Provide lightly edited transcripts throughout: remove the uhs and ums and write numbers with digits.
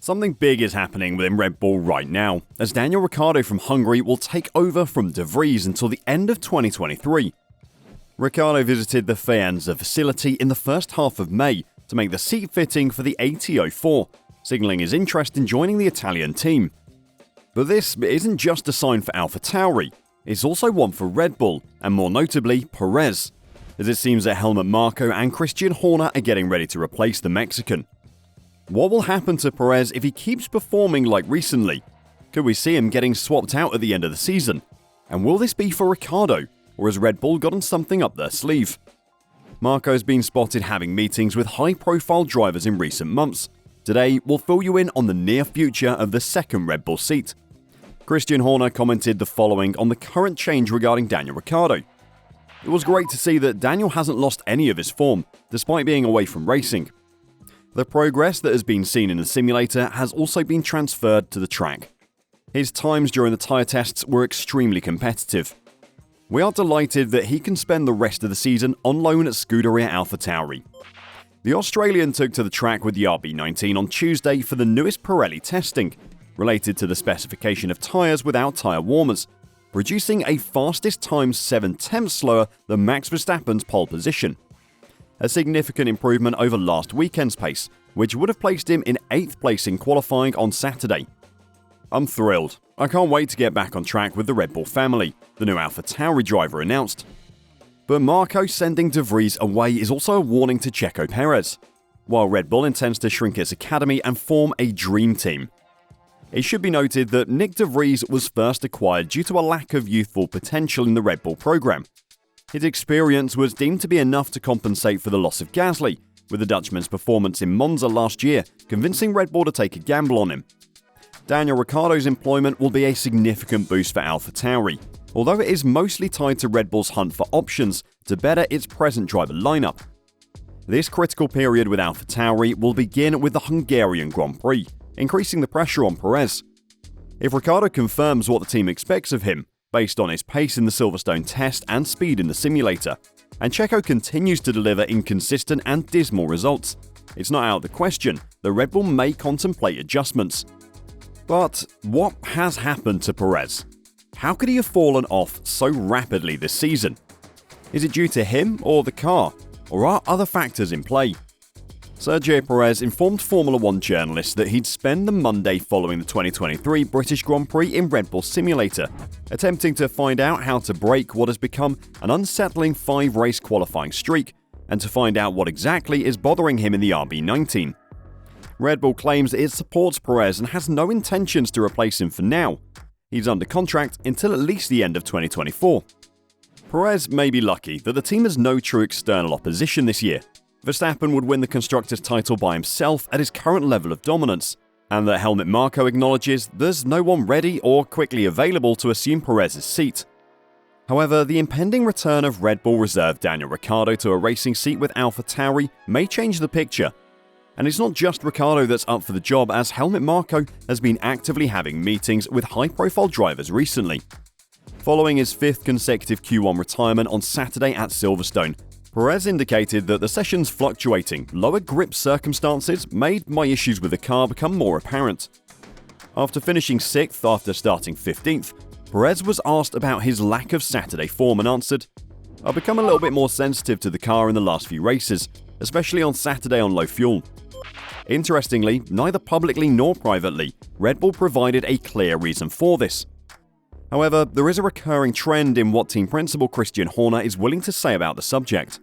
Something big is happening within Red Bull right now, as Daniel Ricciardo from Hungary will take over from Vries until the end of 2023. Ricciardo visited the Faenza facility in the first half of May to make the seat fitting for the AT04, signalling his interest in joining the Italian team. But this isn't just a sign for AlphaTauri, it's also one for Red Bull, and more notably Perez, as it seems that Helmut Marko and Christian Horner are getting ready to replace the Mexican. What will happen to Perez if he keeps performing like recently? Could we see him getting swapped out at the end of the season? And will this be for Ricciardo, or has Red Bull gotten something up their sleeve? Marko has been spotted having meetings with high-profile drivers in recent months. Today, we'll fill you in on the near future of the second Red Bull seat. Christian Horner commented the following on the current change regarding Daniel Ricciardo. It was great to see that Daniel hasn't lost any of his form, despite being away from racing. The progress that has been seen in the simulator has also been transferred to the track. His times during the tyre tests were extremely competitive. We are delighted that he can spend the rest of the season on loan at Scuderia AlphaTauri. The Australian took to the track with the RB19 on Tuesday for the newest Pirelli testing, related to the specification of tyres without tyre warmers, producing a fastest time 7/10 slower than Max Verstappen's pole position. A significant improvement over last weekend's pace, which would have placed him in 8th place in qualifying on Saturday. I'm thrilled. I can't wait to get back on track with the Red Bull family, the new AlphaTauri driver announced. But Marko sending Vries away is also a warning to Checo Perez, while Red Bull intends to shrink its academy and form a dream team. It should be noted that Nick Vries was first acquired due to a lack of youthful potential in the Red Bull program. His experience was deemed to be enough to compensate for the loss of Gasly, with the Dutchman's performance in Monza last year convincing Red Bull to take a gamble on him. Daniel Ricciardo's employment will be a significant boost for AlphaTauri, although it is mostly tied to Red Bull's hunt for options to better its present driver lineup. This critical period with AlphaTauri will begin with the Hungarian Grand Prix, increasing the pressure on Perez. If Ricciardo confirms what the team expects of him, based on his pace in the Silverstone test and speed in the simulator, and Checo continues to deliver inconsistent and dismal results, it's not out of the question that Red Bull may contemplate adjustments. But what has happened to Perez? How could he have fallen off so rapidly this season? Is it due to him or the car, or are other factors in play? Sergio Perez informed Formula 1 journalists that he'd spend the Monday following the 2023 British Grand Prix in Red Bull Simulator, attempting to find out how to break what has become an unsettling 5-race qualifying streak, and to find out what exactly is bothering him in the RB19. Red Bull claims that it supports Perez and has no intentions to replace him for now. He's under contract until at least the end of 2024. Perez may be lucky that the team has no true external opposition this year. Verstappen would win the Constructors' title by himself at his current level of dominance, and that Helmut Marko acknowledges there's no one ready or quickly available to assume Perez's seat. However, the impending return of Red Bull reserve Daniel Ricciardo to a racing seat with AlphaTauri may change the picture. And it's not just Ricciardo that's up for the job, as Helmut Marko has been actively having meetings with high-profile drivers recently. Following his 5th consecutive Q1 retirement on Saturday at Silverstone, Perez indicated that the session's fluctuating, lower grip circumstances made my issues with the car become more apparent. After finishing 6th after starting 15th, Perez was asked about his lack of Saturday form and answered, "I've become a little bit more sensitive to the car in the last few races, especially on Saturday on low fuel." Interestingly, neither publicly nor privately, Red Bull provided a clear reason for this. However, there is a recurring trend in what team principal Christian Horner is willing to say about the subject.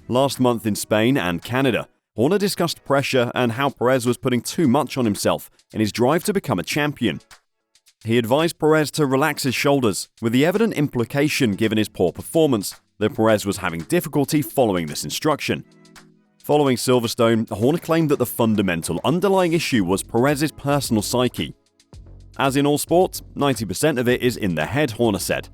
Last month in Spain and Canada, Horner discussed pressure and how Perez was putting too much on himself in his drive to become a champion. He advised Perez to relax his shoulders, with the evident implication given his poor performance that Perez was having difficulty following this instruction. Following Silverstone, Horner claimed that the fundamental underlying issue was Perez's personal psyche. As in all sports, 90% of it is in the head, Horner said.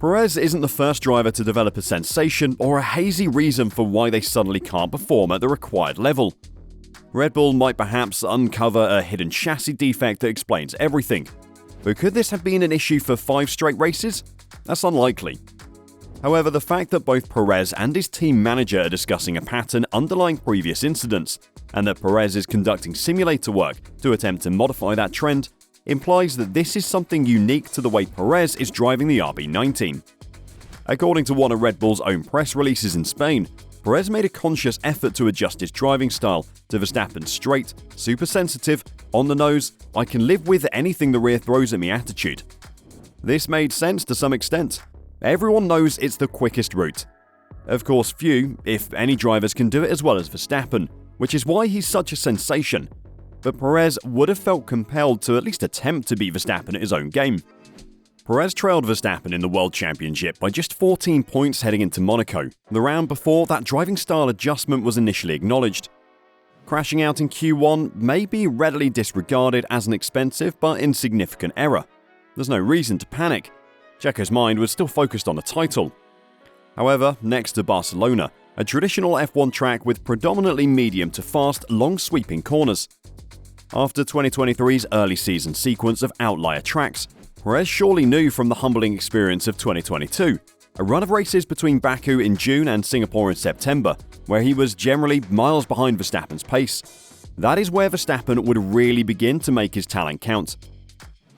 Perez isn't the first driver to develop a sensation or a hazy reason for why they suddenly can't perform at the required level. Red Bull might perhaps uncover a hidden chassis defect that explains everything. But could this have been an issue for 5 straight races? That's unlikely. However, the fact that both Perez and his team manager are discussing a pattern underlying previous incidents, and that Perez is conducting simulator work to attempt to modify that trend, implies that this is something unique to the way Perez is driving the RB19. According to one of Red Bull's own press releases in Spain, Perez made a conscious effort to adjust his driving style to Verstappen's straight, super sensitive, on the nose, I can live with anything the rear throws at me attitude. This made sense to some extent. Everyone knows it's the quickest route. Of course, few, if any, drivers can do it as well as Verstappen, which is why he's such a sensation. But Perez would have felt compelled to at least attempt to beat Verstappen at his own game. Perez trailed Verstappen in the World Championship by just 14 points heading into Monaco, the round before that driving style adjustment was initially acknowledged. Crashing out in Q1 may be readily disregarded as an expensive but insignificant error. There's no reason to panic. Checo's mind was still focused on the title. However, next to Barcelona, a traditional F1 track with predominantly medium to fast, long sweeping corners. After 2023's early season sequence of outlier tracks, Perez surely knew from the humbling experience of 2022, a run of races between Baku in June and Singapore in September, where he was generally miles behind Verstappen's pace. That is where Verstappen would really begin to make his talent count.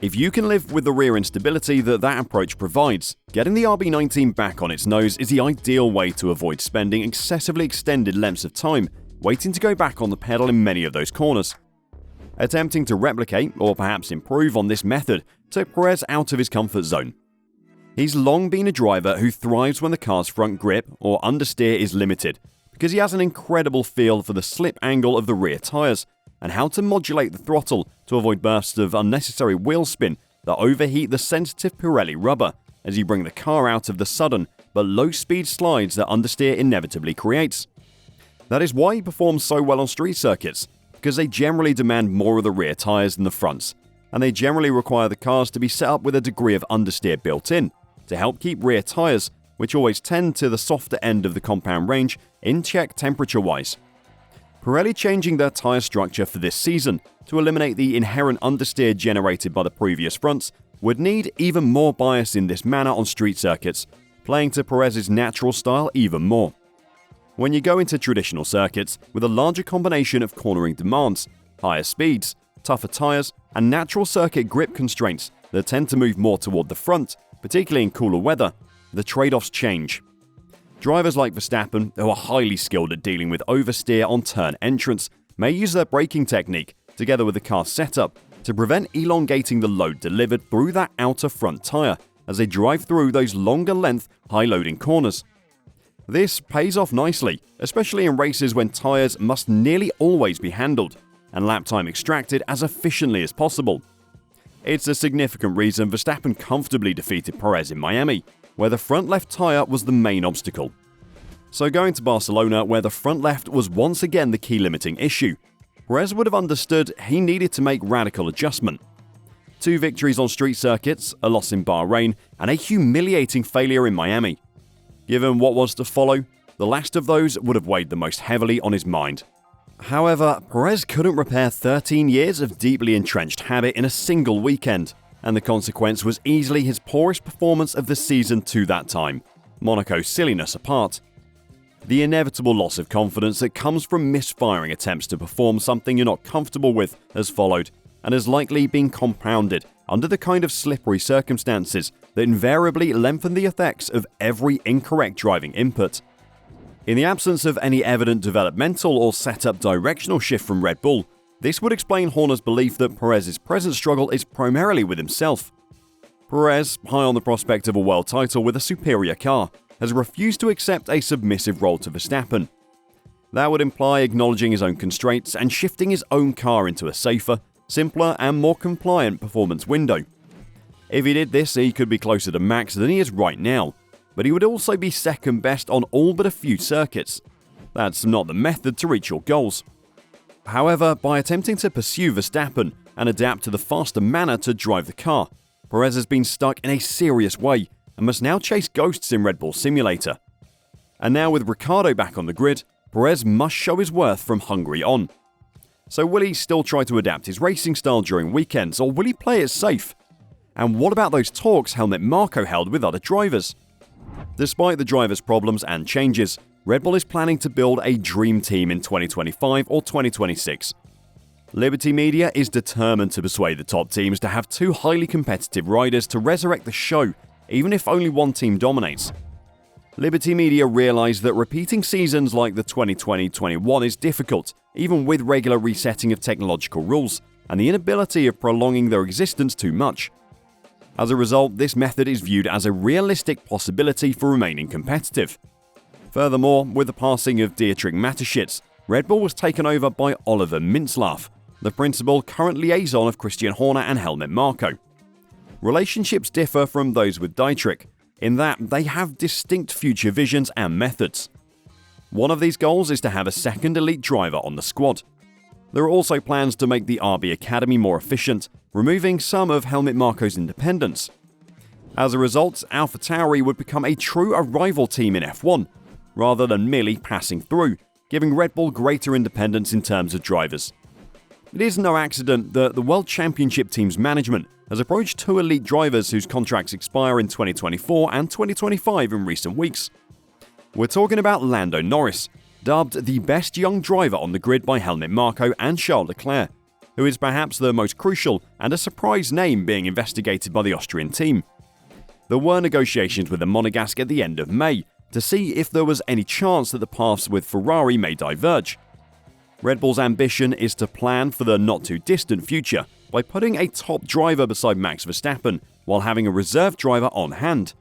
If you can live with the rear instability that approach provides, getting the RB19 back on its nose is the ideal way to avoid spending excessively extended lengths of time waiting to go back on the pedal in many of those corners. Attempting to replicate, or perhaps improve on this method, took Perez out of his comfort zone. He's long been a driver who thrives when the car's front grip or understeer is limited, because he has an incredible feel for the slip angle of the rear tyres, and how to modulate the throttle to avoid bursts of unnecessary wheel spin that overheat the sensitive Pirelli rubber as you bring the car out of the sudden but low-speed slides that understeer inevitably creates. That is why he performs so well on street circuits, because they generally demand more of the rear tyres than the fronts, and they generally require the cars to be set up with a degree of understeer built in, to help keep rear tyres, which always tend to the softer end of the compound range, in check temperature-wise. Pirelli changing their tyre structure for this season to eliminate the inherent understeer generated by the previous fronts would need even more bias in this manner on street circuits, playing to Perez's natural style even more. When you go into traditional circuits with a larger combination of cornering demands, higher speeds, tougher tyres, and natural circuit grip constraints that tend to move more toward the front, particularly in cooler weather, the trade-offs change. Drivers like Verstappen, who are highly skilled at dealing with oversteer on turn entrance, may use their braking technique, together with the car setup, to prevent elongating the load delivered through that outer front tyre as they drive through those longer length, high-loading corners. This pays off nicely, especially in races when tyres must nearly always be handled, and lap time extracted as efficiently as possible. It's a significant reason Verstappen comfortably defeated Perez in Miami, where the front left tyre was the main obstacle. So going to Barcelona, where the front left was once again the key limiting issue, Perez would have understood he needed to make radical adjustment. 2 victories on street circuits, a loss in Bahrain, and a humiliating failure in Miami. Given what was to follow, the last of those would have weighed the most heavily on his mind. However, Perez couldn't repair 13 years of deeply entrenched habit in a single weekend, and the consequence was easily his poorest performance of the season to that time, Monaco's silliness apart. The inevitable loss of confidence that comes from misfiring attempts to perform something you're not comfortable with has followed, and has likely been compounded under the kind of slippery circumstances that invariably lengthen the effects of every incorrect driving input. In the absence of any evident developmental or setup directional shift from Red Bull, this would explain Horner's belief that Perez's present struggle is primarily with himself. Perez, high on the prospect of a world title with a superior car, has refused to accept a submissive role to Verstappen. That would imply acknowledging his own constraints and shifting his own car into a safer, simpler and more compliant performance window. If he did this, he could be closer to Max than he is right now, but he would also be second best on all but a few circuits. That's not the method to reach your goals. However, by attempting to pursue Verstappen and adapt to the faster manner to drive the car, Perez has been stuck in a serious way and must now chase ghosts in Red Bull Simulator. And now with Ricciardo back on the grid, Perez must show his worth from Hungary on. So will he still try to adapt his racing style during weekends, or will he play it safe? And what about those talks Helmut Marko held with other drivers? Despite the drivers' problems and changes, Red Bull is planning to build a dream team in 2025 or 2026. Liberty Media is determined to persuade the top teams to have two highly competitive riders to resurrect the show, even if only one team dominates. Liberty Media realize that repeating seasons like the 2020-21 is difficult, even with regular resetting of technological rules, and the inability of prolonging their existence too much. As a result, this method is viewed as a realistic possibility for remaining competitive. Furthermore, with the passing of Dietrich Mateschitz, Red Bull was taken over by Oliver Mintzlaff, the principal current liaison of Christian Horner and Helmut Marko. Relationships differ from those with Dietrich, in that they have distinct future visions and methods. One of these goals is to have a second elite driver on the squad. There are also plans to make the RB Academy more efficient, removing some of Helmut Marko's independence. As a result, AlphaTauri would become a true arrival team in F1, rather than merely passing through, giving Red Bull greater independence in terms of drivers. It is no accident that the World Championship team's management has approached two elite drivers whose contracts expire in 2024 and 2025 in recent weeks. We're talking about Lando Norris, dubbed the best young driver on the grid by Helmut Marko and Charles Leclerc, who is perhaps the most crucial and a surprise name being investigated by the Austrian team. There were negotiations with the Monegasque at the end of May to see if there was any chance that the paths with Ferrari may diverge. Red Bull's ambition is to plan for the not-too-distant future by putting a top driver beside Max Verstappen while having a reserve driver on hand.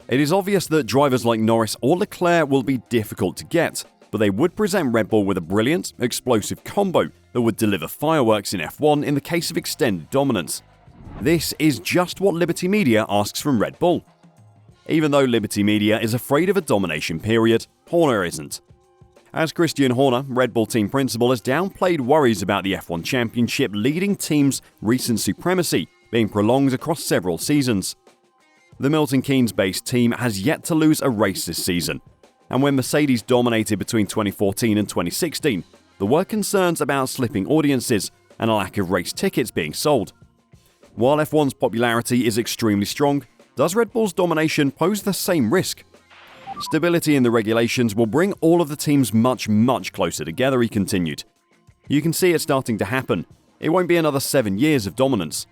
It is obvious that drivers like Norris or Leclerc will be difficult to get, but they would present Red Bull with a brilliant, explosive combo that would deliver fireworks in F1 in the case of extended dominance. This is just what Liberty Media asks from Red Bull. Even though Liberty Media is afraid of a domination period, Horner isn't. As Christian Horner, Red Bull team principal, has downplayed worries about the F1 Championship leading team's recent supremacy being prolonged across several seasons. The Milton Keynes-based team has yet to lose a race this season, and when Mercedes dominated between 2014 and 2016, there were concerns about slipping audiences and a lack of race tickets being sold. While F1's popularity is extremely strong, does Red Bull's domination pose the same risk? Stability in the regulations will bring all of the teams much closer together, he continued. You can see it starting to happen. It won't be another 7 years of dominance.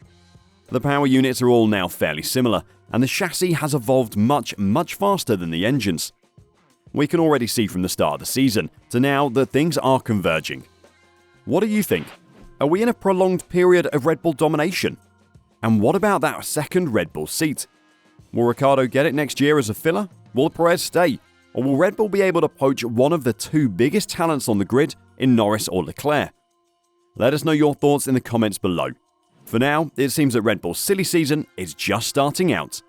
The power units are all now fairly similar, and the chassis has evolved much faster than the engines. We can already see from the start of the season to now that things are converging. What do you think? Are we in a prolonged period of Red Bull domination? And what about that second Red Bull seat? Will Ricciardo get it next year as a filler? Will Perez stay? Or will Red Bull be able to poach one of the two biggest talents on the grid in Norris or Leclerc? Let us know your thoughts in the comments below. For now, it seems that Red Bull's silly season is just starting out.